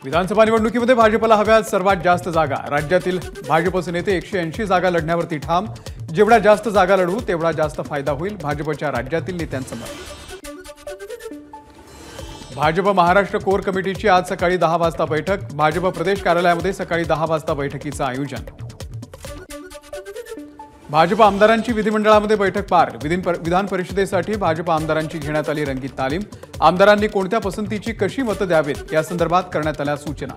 विधानसभा निवडणुकीमध्ये भाजपला हव्या सर्वात जास्त जागा। राज्यातील भाजपचे नेते 180 जागा लढण्यावरती ठाम। जेवढ्या जास्त जागा लढवू तेवढा जास्त फायदा होईल, भाजपच्या राज्यातील नेत्यांचं मत। भाजप महाराष्ट्र कोर कमिटीची आज सकाळी 10 वाजता बैठक। भाजप प्रदेश कार्यालयामध्ये सकाळी 10 वाजता बैठकीचं आयोजन। भाजप आमदारांची विधिमंडळामध्ये बैठक पार। विधान परिषदेसाठी भाजप आमदारांची घेण्यात आली रंगीत तालीम। आमदारांनी कोणत्या पसंतीची कशी मतं द्यावीत या संदर्भात करण्यात आल्या सूचना।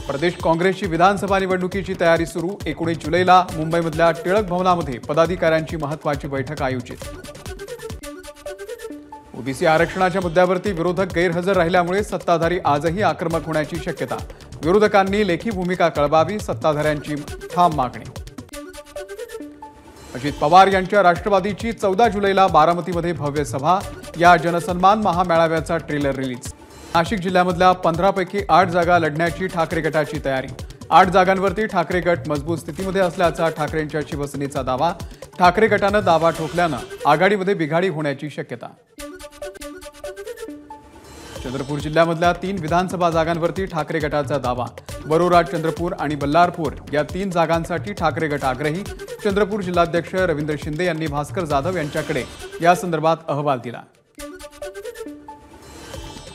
प्रदेश काँग्रेसची विधानसभा निवडणुकीची तयारी सुरू। 19 जुलैला मुंबईमधल्या टिळक भवनामध्ये पदाधिकाऱ्यांची महत्त्वाची बैठक आयोजित। ओबीसी आरक्षणाच्या मुद्द्यावरती विरोधक गैरहजर राहिल्यामुळे सत्ताधारी आजही आक्रमक होण्याची शक्यता। विरोधकांनी लेखी भूमिका कळवावी, सत्ताधाऱ्यांची ठाम मागणी। अजित पवार यांच्या राष्ट्रवादीची 14 जुलैला बारामतीमध्ये भव्य सभा। या जनसन्मान महामेळाव्याचा ट्रेलर रिलीज। नाशिक जिल्ह्यामधल्या 15 पैकी 8 जागा लढण्याची ठाकरे गटाची तयारी। 8 जागांवरती ठाकरे गट मजबूत स्थितीमध्ये असल्याचा ठाकरेंच्या शिवसेनेचा दावा। ठाकरे गटानं दावा ठोकल्यानं आघाडीमध्ये बिघाडी होण्याची शक्यता। चंद्रपूर जिल्ह्यामधल्या 3 विधानसभा जागांवरती ठाकरे गटाचा दावा। वरोरा, चंद्रपूर आणि बल्लारपूर या 3 जागांसाठी ठाकरे गट आग्रही। चंद्रपूर जिल्हाध्यक्ष रवींद्र शिंदे यांनी भास्कर जाधव यांच्याकडे या संदर्भात अहवाल दिला।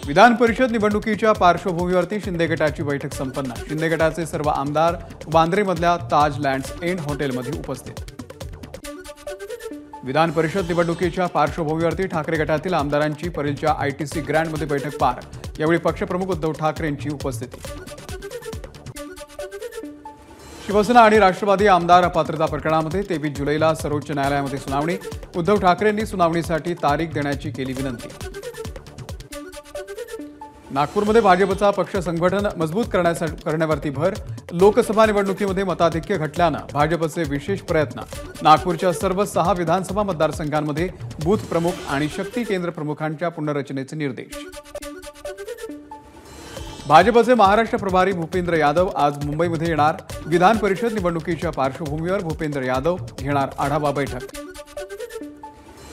विधान परिषद निवडणुकीच्या पार्श्वभूमीवरती शिंदे गटाची बैठक संपन्न। शिंदे गटाचे सर्व आमदार वांद्रेमधल्या ताज लँड्स एंड हॉटेलमध्ये उपस्थित। विधान परिषद निवडणुकीच्या पार्श्वभूमीवरती ठाकरे गटातील आमदारांची परेलच्या आयटीसी ग्रँडमध्ये बैठक पार। यावेळी पक्षप्रमुख उद्धव ठाकरेंची उपस्थिती। शिवसेना आणि राष्ट्रवादी आमदार अपात्रता प्रकरणामध्ये 23 जुलैला सर्वोच्च न्यायालयामध्ये सुनावणी। उद्धव ठाकरेंनी सुनावणीसाठी तारीख देण्याची केली विनंती। नागपूरमध्ये भाजपचा पक्ष संघटन मजबूत करण्यावरती भर। लोकसभा निवडणुकीमध्ये मताधिक्य घटल्यानं भाजपचे विशेष प्रयत्न। नागपूरच्या सर्व 6 विधानसभा मतदारसंघांमध्ये बूथ प्रमुख आणि शक्ती केंद्र प्रमुखांच्या पुनर्रचनेचे निर्देश। भाजपचे महाराष्ट्र प्रभारी भूपेंद्र यादव आज मुंबईमध्ये येणार। विधान परिषद निवडणुकीच्या पार्श्वभूमीवर भूपेंद्र यादव घेणार आढावा बैठक।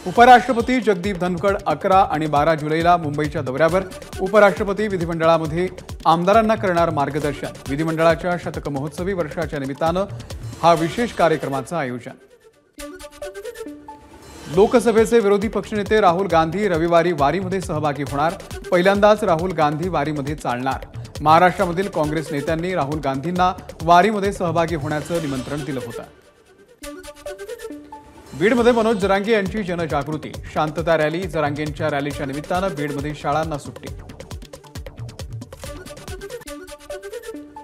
उपराष्ट्रपती जगदीप धनखड 11 आणि 12 जुलैला मुंबईच्या दौऱ्यावर। उपराष्ट्रपती विधिमंडळामध्ये आमदारांना करणार मार्गदर्शन। विधिमंडळाच्या शतक महोत्सवी वर्षाच्या निमित्तानं हा विशेष कार्यक्रमाचं आयोजन। लोकसभेचे विरोधी पक्षनेते राहुल गांधी रविवारी वारीमध्ये सहभागी होणार। पहिल्यांदाच राहुल गांधी वारीमध्ये चालणार। महाराष्ट्रामधील काँग्रेस नेत्यांनी राहुल गांधींना वारीमध्ये सहभागी होण्याचं निमंत्रण दिलं होतं। बीडमध्ये मनोज जरांगे यांची जनजागृती। शांतता रॅली। जरांगेंच्या रॅलीच्या निमित्तानं बीडमध्ये शाळांना सुट्टी।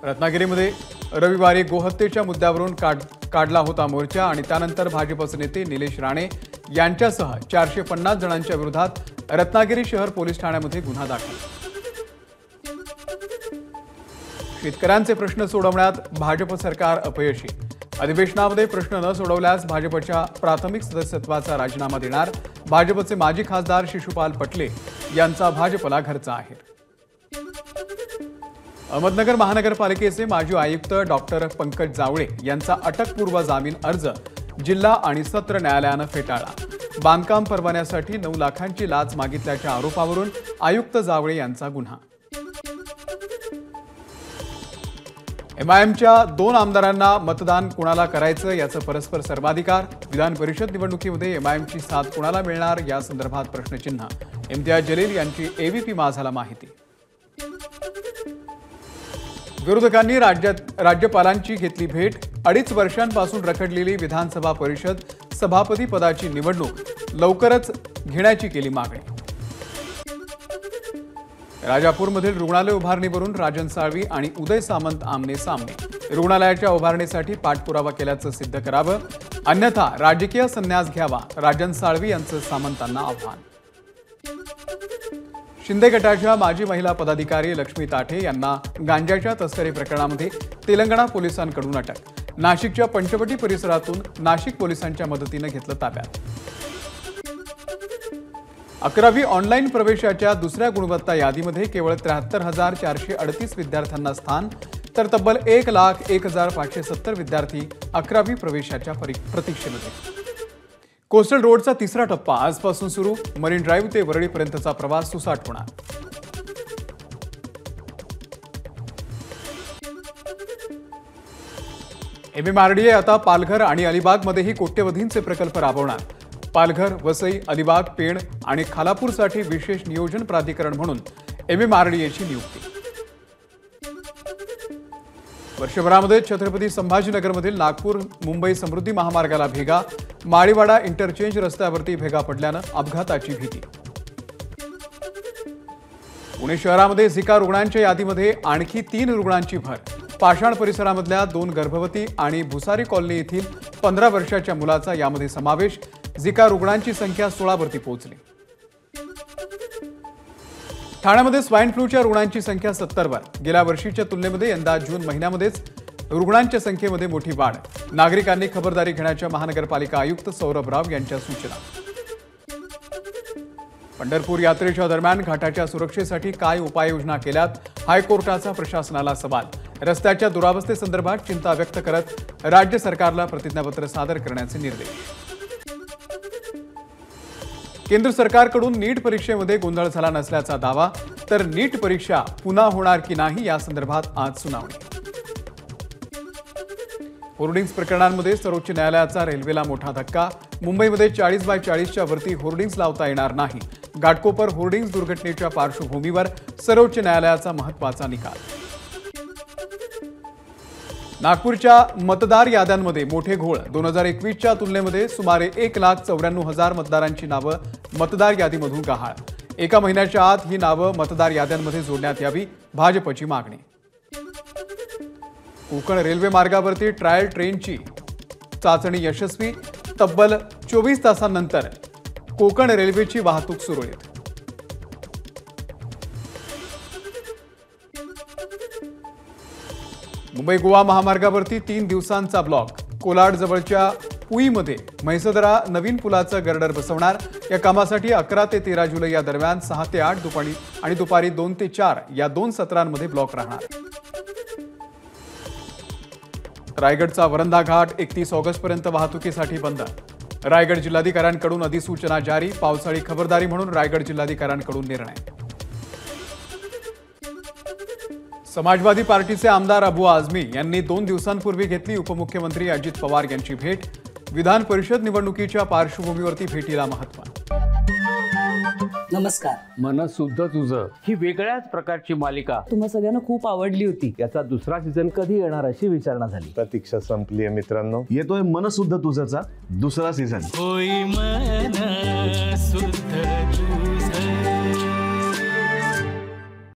रत्नागिरीमध्ये रविवारी गोहत्येच्या मुद्द्यावरून काढला होता मोर्चा आणि त्यानंतर भाजपचे नेते निलेश राणे यांच्यासह 450 जणांच्या विरोधात रत्नागिरी शहर पोलीस ठाण्यामध्ये गुन्हा दाखल। शेतकऱ्यांचे प्रश्न सोडवण्यात भाजप सरकार अपयशी। अधिवेशनामध्ये प्रश्न न सोडवल्यास भाजपच्या प्राथमिक सदस्यत्वाचा राजीनामा देणार। भाजपचे माजी खासदार शिशुपाल पटले यांचा भाजपला घरचा आहेर। अहमदनगर महानगरपालिकेचे माजी आयुक्त डॉक्टर पंकज जावळे यांचा अटकपूर्व जामीन अर्ज जिल्हा आणि सत्र न्यायालयानं फेटाळला। बांधकाम परवान्यासाठी 9 लाखांची लाच मागितल्याच्या आरोपावरून आयुक्त जावळे यांचा गुन्हा। एमआयएमच्या 2 आमदारांना मतदान कुणाला करायचं याचं परस्पर सर्वाधिकार। विधान परिषद निवडणुकीमध्ये एमआयएमची साथ कुणाला मिळणार या संदर्भात प्रश्नचिन्ह। इम्तियाज जलील यांची एबीपी माझाला माहिती। विरोधकांनी राज्यपालांची घेतली भेट। 2.5 वर्षांपासून रखडलेली विधानसभा परिषद सभापती पदाची निवडणूक लवकरच घेण्याची केली मागणी। राजापूरमधील रुग्णालय उभारणीवरून राजन साळवी आणि उदय सामंत आमने सामने। रुग्णालयाच्या उभारणीसाठी पाठपुरावा केल्याचं सिद्ध करावं, अन्यथा राजकीय संन्यास घ्यावा, राजन साळवी यांचं सामंतांना आव्हान। शिंदे गटाच्या माजी महिला पदाधिकारी लक्ष्मी ताठे यांना गांजाच्या तस्करी प्रकरणामध्ये तेलंगणा पोलिसांकडून अटक। नाशिकच्या पंचवटी परिसरातून नाशिक पोलिसांच्या मदतीनं घेतलं ताब्यात। 11वी ऑनलाईन प्रवेशाच्या दुसऱ्या गुणवत्ता यादीमध्ये केवळ 73,438 विद्यार्थ्यांना स्थान, तर तब्बल 1,01,570 विद्यार्थी 11वी प्रवेशाच्या प्रतीक्षेमध्ये। कोस्टल रोडचा तिसरा टप्पा आजपासून सुरू। मरीन ड्राईव्ह ते वरळीपर्यंतचा प्रवास सुसाट होणार। MMRDA आता पालघर आणि अलिबागमध्येही कोट्यवधींचे प्रकल्प राबवणार। पालघर, वसई, अलिबाग, पेण आणि खालापूरसाठी विशेष नियोजन प्राधिकरण म्हणून MMRDAची नियुक्ती। वर्षभरामध्ये छत्रपती संभाजीनगरमधील नागपूर मुंबई समृद्धी महामार्गाला भेगा। माळीवाडा इंटरचेंज रस्त्यावरती भेगा पडल्यानं अपघाताची भीती। पुणे शहरामध्ये झिका रुग्णांच्या यादीमध्ये आणखी 3 रुग्णांची भर। पाषाण परिसरामधल्या 2 गर्भवती आणि भुसारी कॉलनी येथील 15 वर्षाच्या मुलाचा यामध्ये समावेश। झिका रुग्णांची संख्या 16 वरती पोहोचली। ठाण्यामध्ये स्वाईन फ्लूच्या रुग्णांची संख्या 70 वर। गेल्या वर्षीच्या तुलनेमध्ये यंदा जून महिन्यामध्येच रुग्णांच्या संख्येमध्ये मोठी वाढ। नागरिकांनी खबरदारी घेण्याच्या महानगरपालिका आयुक्त सौरभ राव यांच्या सूचना। पंढरपूर यात्रेच्या दरम्यान घाटाच्या सुरक्षेसाठी काय उपाययोजना केल्यात? हायकोर्टाचा प्रशासनाला सवाल। रस्त्याच्या दुरावस्थेसंदर्भात चिंता व्यक्त करत राज्य सरकारला प्रतिज्ञापत्र सादर करण्याचे निर्देश। केंद्र सरकारकडून नीट परीक्षेमध्ये गोंधळ झाला नसल्याचा दावा, तर नीट परीक्षा पुन्हा होणार की नाही या संदर्भात आज सुनावणी। होर्डिंग्स प्रकरणांमध्ये सर्वोच्च न्यायालयाचा रेल्वेला मोठा धक्का। मुंबईमध्ये 40/40च्या वरती होर्डिंग्स लावता येणार नाही। घाटकोपर होर्डिंग्स दुर्घटनेच्या पार्श्वभूमीवर सर्वोच्च न्यायालयाचा महत्त्वाचा निकाल। नागपूरच्या मतदार याद्यांमध्ये मोठे घोळ। 2021च्या तुलनेमध्ये सुमारे 1,94,000 मतदारांची नावं मतदार यादीमधून गहाळ। एका महिन्याच्या आत ही नावं मतदार याद्यांमध्ये जोडण्यात यावी, भाजपची मागणी। कोकण रेल्वे मार्गावरती ट्रायल ट्रेनची चाचणी यशस्वी। तब्बल 24 तासांनंतर कोकण रेल्वेची वाहतूक सुरळीत। मुंबई गोवा महामार्गावरती 3 दिवसांचा ब्लॉक। कोलाड जवळच्या पुईमध्ये म्हैसदरा नवीन पुलाचं गर्डर बसवणार। या कामासाठी 11 ते 13 जुलै या दरम्यान 6 ते 8 दुपारी 2 ते 4 या 2 सत्रांमध्ये ब्लॉक राहणार। रायगडचा वरंधा घाट 31 ऑगस्टपर्यंत वाहतुकीसाठी बंद। रायगड जिल्हाधिकाऱ्यांकडून अधिसूचना जारी। पावसाळी खबरदारी म्हणून रायगड जिल्हाधिकाऱ्यांकडून निर्णय। समाजवादी पार्टीचे आमदार अबू आझमी यांनी 2 दिवसांपूर्वी घेतली उपमुख्यमंत्री अजित पवार यांची भेट। विधान परिषद निवडणुकीच्या पार्श्वभूमीवरती भेटीला महत्त्व। नमस्कार। मन सुद्धा तुझं ही वेगळ्याच प्रकारची मालिका तुम्हा सगळ्यांना खूप आवडली होती। याचा दुसरा सीझन कधी येणार अशी विचारणा झाली। प्रतीक्षा संपली आहे मित्रांनो। येतोय मन सुद्धा तुझंचा दुसरा सीझन। होई मन सुद्धा तुझं।